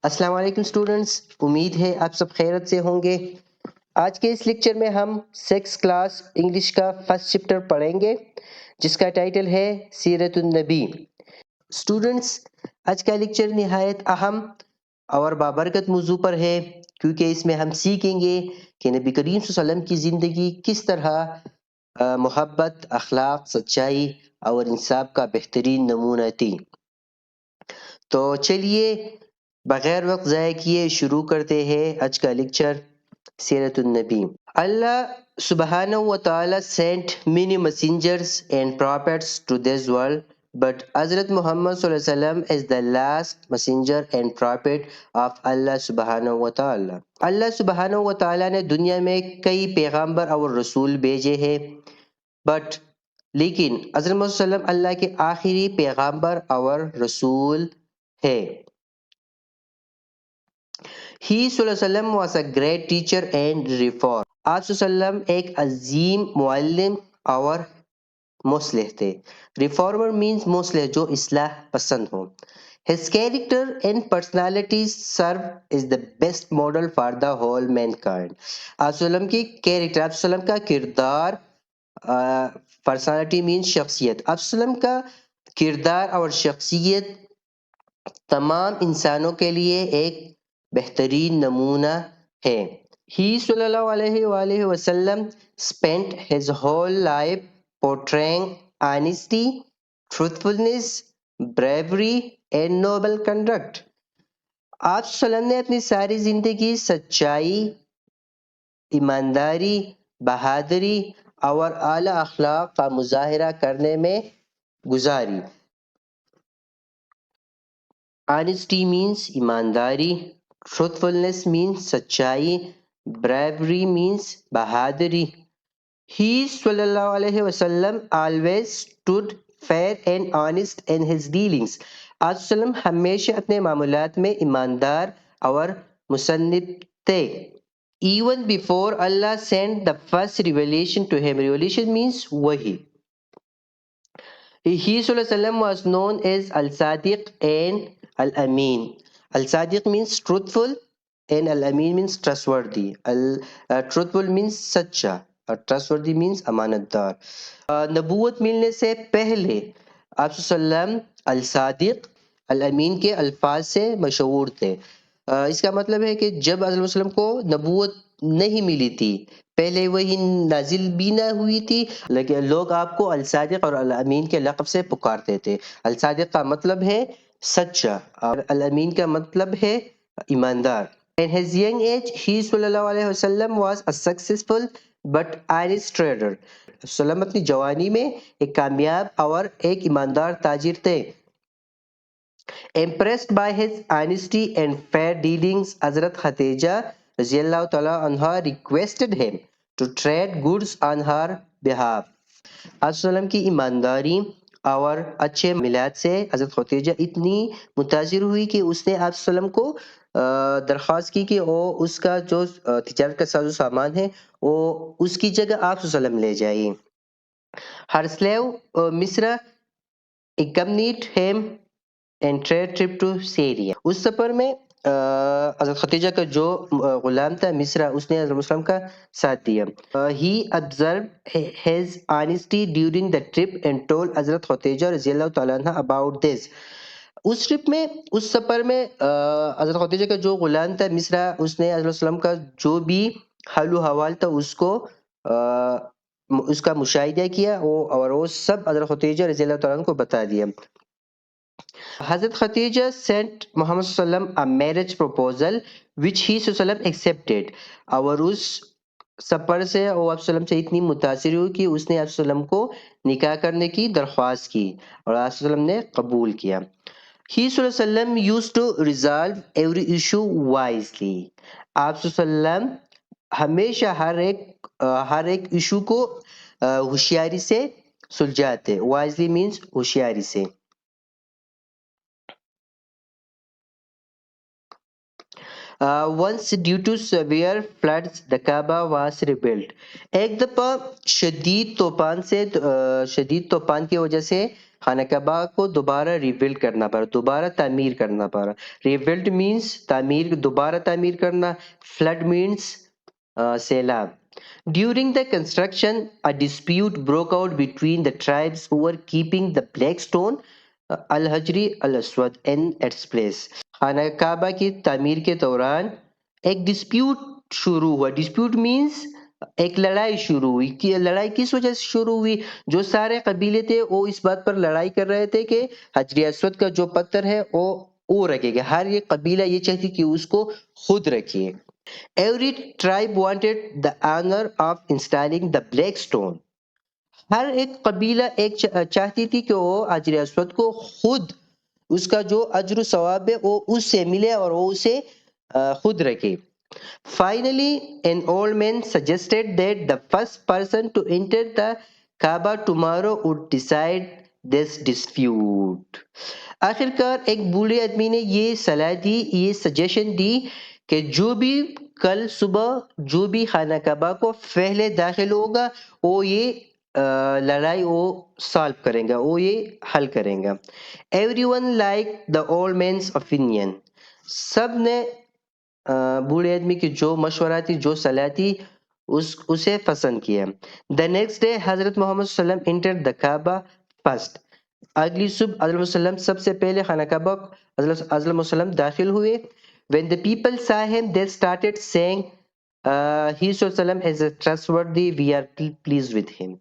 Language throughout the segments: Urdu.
السلام علیکم اسٹوڈنٹس، امید ہے آپ سب خیرت سے ہوں گے۔ آج کے اس لیکچر میں ہم 6 کلاس انگلش کا فرسٹ چیپٹر پڑھیں گے جس کا ٹائٹل ہے سیرت النبی۔ اسٹوڈنٹس، آج کا لیکچر نہایت اہم اور بابرکت موضوع پر ہے کیونکہ اس میں ہم سیکھیں گے کہ نبی کریم صلی اللہ علیہ وسلم کی زندگی کس طرح محبت، اخلاق، سچائی اور انصاف کا بہترین نمونہ تھی۔ تو چلیے بغیر وقت ضائع کیے شروع کرتے ہیں آج کا لیکچر سیرت النبی۔ Allah subhanahu wa ta'ala sent many messengers and prophets to this world, but Hazrat Muhammad sallallahu alaihi wasallam is the last messenger and prophet of Allah subhanahu wa ta'ala. Allah subhanahu wa ta'ala نے دنیا میں کئی پیغمبر اور رسول بھیجے ہیں، لیکن حضرت محمد صلی اللہ علیہ وسلم اللہ کے آخری پیغمبر اور رسول ہے۔ He صلی اللہ علیہ وسلم was a great teacher and reformer. آپ صلی اللہ علیہ وسلم ایک عظیم معلم اور مصلح تھے۔ Reformer means مصلح، جو اصلاح پسند ہو۔ His character and personality serve as the best model for the whole mankind. آپ صلی اللہ علیہ وسلم کی کیریکٹر، آپ صلی اللہ علیہ وسلم کا کردار، پرسنالٹی مینس شخصیت، آپ صلی اللہ علیہ وسلم کا کردار اور شخصیت تمام انسانوں کے لیے ایک بہترین نمونہ ہے۔ He صلی اللہ علیہ وآلہ وسلم spent his whole life portraying honesty, truthfulness, bravery and noble conduct. آپ صلی اللہ علیہ وسلم نے اپنی ساری زندگی سچائی، ایمانداری، بہادری اور اعلیٰ اخلاق کا مظاہرہ کرنے میں گزاری۔ Honesty means ایمانداری، truthfulness means سچائی، bravery means بہادری۔ He صلی اللہ علیہ وسلم always stood fair and honest in his dealings. آپ صلی اللہ علیہ وسلم ہمیشہ اپنے معاملات میں ایماندار اور مصنف تھے۔ Even before Allah sent the first revelation to him. Revelation means وحی۔ He صلی اللہ علیہ وسلم was known as Al-Sadiq and Al-Amin. Al-Sadiq means truthful and Al-Amin means trustworthy. Truthful means سچا اور trustworthy means امانت دار۔ نبوت ملنے سے پہلے آپ صلی اللہ علیہ وسلم الصادق، الامین کے الفاظ سے مشہور تھے۔ اس کا مطلب ہے کہ جب حضرت وسلم کو نبوت نہیں ملی تھی، پہلے وہی نازل بھی نہ ہوئی تھی، لیکن لوگ آپ کو الصادق اور الامین کے لقب سے پکارتے تھے۔ الصادق کا مطلب ہے سچا اور الامین کا مطلب ہے ایماندار۔ In his young age, he صلی اللہ علیہ وسلم was a successful but honest trader. وسلم اپنی جوانی میں ایک کامیاب اور ایک ایماندار تاجر تھے۔ Impressed by his honesty and fair dealings, حضرت خدیجہ رضی اللہ تعالیٰ عنہا requested him to trade goods on her behalf. آپ صلی اللہ علیہ وسلم کی ایمانداری اور اچھے معاملات سے حضرت خدیجہ اتنی متاثر ہوئی کہ اس نے آپ صلی اللہ علیہ وسلم کو درخواست کی کہ وہ اس کا جو تجارت کا ساز و سامان ہے وہ اس کی جگہ آپ صلی اللہ علیہ وسلم لے جائیں۔ Her slave Misra accompanied him and trade trip to Syria. اس سفر میں حضرت خدیجہ کا جو غلام تھا مصرا، اس نے حضرت وسلم کا ساتھ دیا۔ He observed his honesty during the trip and told حضرت خدیجہ رضی اللہ تعالیٰ عنہ about this. اس ٹرپ میں، اس سفر میں حضرت خدیجہ کا جو غلام تھا مصرا، اس نے حضرت وسلم کا جو بھی حال و حوال تھا اس کا مشاہدہ کیا اور وہ سب حضرت خدیجہ رضی اللہ تعالیٰ عنہ کو بتا دیا۔ حضرت خدیجہ sent محمد صلی اللہ علیہ وسلم a marriage proposal which he صلی اللہ علیہ وسلم accepted. اور اس سفر سے وہ آپ صلی اللہ علیہ وسلم سے اتنی متاثر ہوئی کہ اس نے آپ صلی اللہ علیہ وسلم کو نکاح کرنے کی درخواست کی اور آپ صلی اللہ علیہ وسلم نے قبول کیا۔ He صلی اللہ علیہ وسلم used to resolve every issue wisely. آپ صلی اللہ علیہ وسلم ہمیشہ ہر ایک ایشو کو ہوشیاری سے سلجھاتے۔ Wisely means ہوشیاری سے۔ Once due to severe floods the Kaaba was rebuilt. ایک دفعہ شدید طوفان کی وجہ سے خانہ کعبہ کو دوبارہ ریبلڈ کرنا پڑا، دوبارہ تعمیر کرنا پڑا. ریبلڈ مینس تعمیر، دوبارہ تعمیر کرنا. فلڈ مینس سیلاب. During the construction, a dispute broke out between the tribes who were keeping the black stone al-Hajri al-Aswad in its place. خانہ کعبہ کی تعمیر کے دوران ایک ڈسپیوٹ شروع ہوا. ڈسپیوٹ مینس ایک لڑائی شروع ہوئی. لڑائی کس وجہ سے شروع ہوئی؟ جو سارے قبیلے تھے وہ اس بات پر لڑائی کر رہے تھے کہ حجر اسود کا جو پتھر ہے وہ رکھے گا. ہر ایک قبیلہ یہ چاہتی کہ اس کو خود رکھے. Every tribe wanted the honor of installing the black stone. ہر ایک قبیلہ ایک چاہتی تھی کہ وہ حجر اسود کو خود اس کا جو اجر و ثواب ہے وہ اس سے ملے اور وہ اسے خود رکھے. Finally, an old man suggested that the first person to enter the Kaaba tomorrow would decide this dispute. آخر کار ایک بوڑھے آدمی نے یہ صلاح دی، یہ سجیشن دی کہ جو بھی کل صبح جو بھی خانہ کعبہ کو پہلے داخل ہوگا وہ یہ لڑائی وہ سالو کریں گا، وہ یہ حل کریں گا. Everyone liked the old man's opinion. سب نے بوڑھے آدمی کی جو مشورہ تھی، جو صلاح تھی، اسے پسند کیا. The next day حضرت محمد صلی اللہ علیہ وسلم entered the Kaaba first. اگلی صبح حضرت وسلم سب سے پہلے خانہ کعبہ حضرت وسلم داخل ہوئے. When the people saw him, they started saying, he وسلم is trustworthy, we are pleased with him.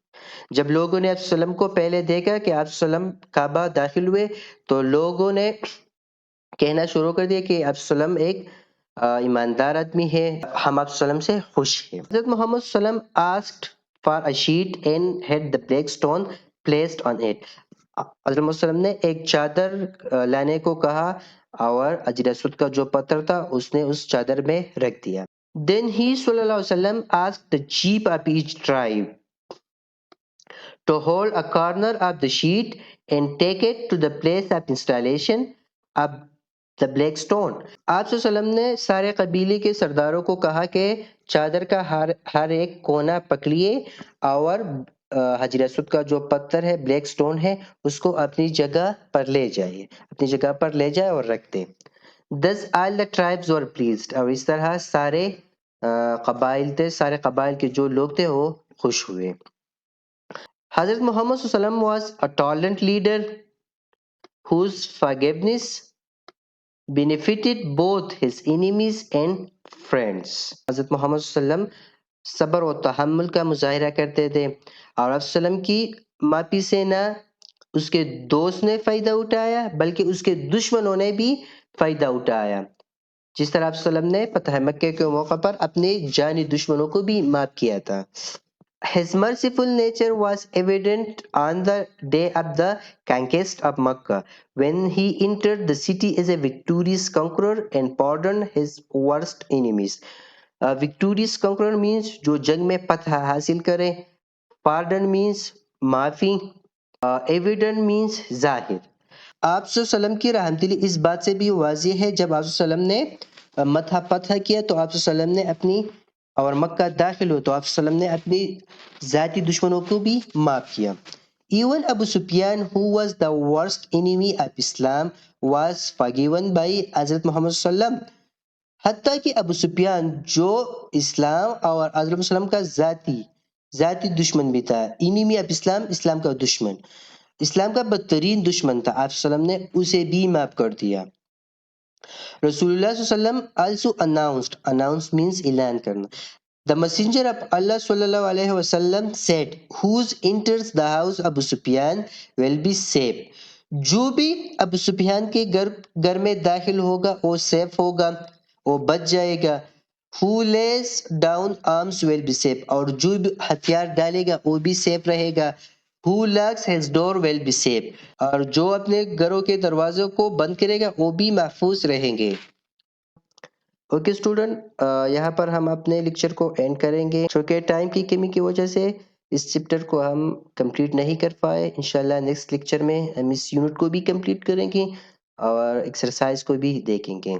جب لوگوں نے آپ وسلم کو پہلے دیکھا کہ آپ وسلم کعبہ داخل ہوئے تو لوگوں نے کہنا شروع کر دیا کہ آپ وسلم ایک ایماندار آدمی ہے، ہم آپ وسلم سے خوش ہیں. حضرت محمد صلی اللہ علیہ وسلم asked for a sheet and had the black stone placed on it. حضرت محمد صلی اللہ علیہ وسلم نے ایک چادر لانے کو کہا اور حجر اسود کا جو پتھر تھا اس نے اس چادر میں رکھ دیا. Then he صلی اللہ علیہ وسلم asked the chief of each tribe to hold a corner of the sheet and take it to the place of installation of the black stone. آپ صلی اللہ علیہ وسلم نے سارے قبیلے کے سرداروں کو کہا کہ چادر کا ہر ایک کونا پکڑیے اور حجر اسود کا جو پتھر ہے، بلیک سٹون ہے، اس کو اپنی جگہ پر لے جائے، اپنی جگہ پر لے جائے اور رکھ دے. Thus all the tribes were pleased. اور اس طرح سارے قبائل تھے، سارے قبائل کے جو لوگ تھے وہ خوش ہوئے. حضرت محمد صلی اللہ علیہ وسلم was a tolerant leader whose forgiveness benefited both his enemies and friends. حضرت محمد صلی اللہ علیہ وسلم صبر و تحمل کا مظاہرہ کرتے تھے اور آپ صلی اللہ علیہ وسلم کی معافی سے نہ اس کے دوست نے فائدہ اٹھایا بلکہ اس کے دشمنوں نے بھی فائدہ اٹھایا. جس طرح آپ صلی اللہ علیہ وسلم نے فتح مکہ کے موقع پر اپنے جانی دشمنوں کو بھی معاف کیا تھا. His merciful nature was evident on the day of the conquest of Makkah, when he entered the city as a victorious conqueror and pardoned his worst enemies. Victorious conqueror means جو جنگ میں فتح حاصل کرے. Pardon means معافی. Evident means ظاہر. آپ صلی اللہ علیہ وسلم کی رحمت دلی اس بات سے بھی واضح ہے، جب آپ صلی اللہ علیہ وسلم نے مکہ فتح کیا تو آپ صلی اللہ علیہ وسلم نے اپنی اور مکہ داخل ہو تو آپ صلی اللہ علیہ وسلم نے اپنی ذاتی دشمنوں کو بھی معاف کیا. Even Abu Sufyan, who was the worst enemy of Islam, was forgiven by حضرت محمد صلی اللہ علیہ وسلم. حتیٰ کہ ابو سفیان جو اسلام اور حضرت وسلم کا ذاتی دشمن بھی تھا، انیمی آف اسلام، اسلام کا دشمن، اسلام کا بدترین دشمن تھا، آپ صلی اللہ علیہ وسلم نے اسے بھی معاف کر دیا. رسول اللہ صلی اللہ علیہ وسلم also announced. Announce means اعلان کرنا. The messenger of Allah صلی اللہ علیہ وسلم said, whose enters the house Abu Sufyan will be safe. جو بھی ابو سفیان کے گھر میں داخل ہوگا وہ سیف ہوگا، وہ بچ جائے گا. Who lays down arms will be safe. اور جو بھی ہتھیار ڈالے گا وہ بھی سیف رہے گا. Who locks his door will be safe. اور جو اپنے گھروں کے دروازوں کو بند کرے گا وہ بھی محفوظ رہیں گے. اوکے اسٹوڈنٹ، یہاں پر ہم اپنے لیکچر کو اینڈ کریں گے چونکہ ٹائم کی کمی کی وجہ سے اس چیپٹر کو ہم کمپلیٹ نہیں کر پائے. انشاءاللہ نیکسٹ لیکچر میں ہم اس یونٹ کو بھی کمپلیٹ کریں گے اور ایکسرسائز کو بھی دیکھیں گے.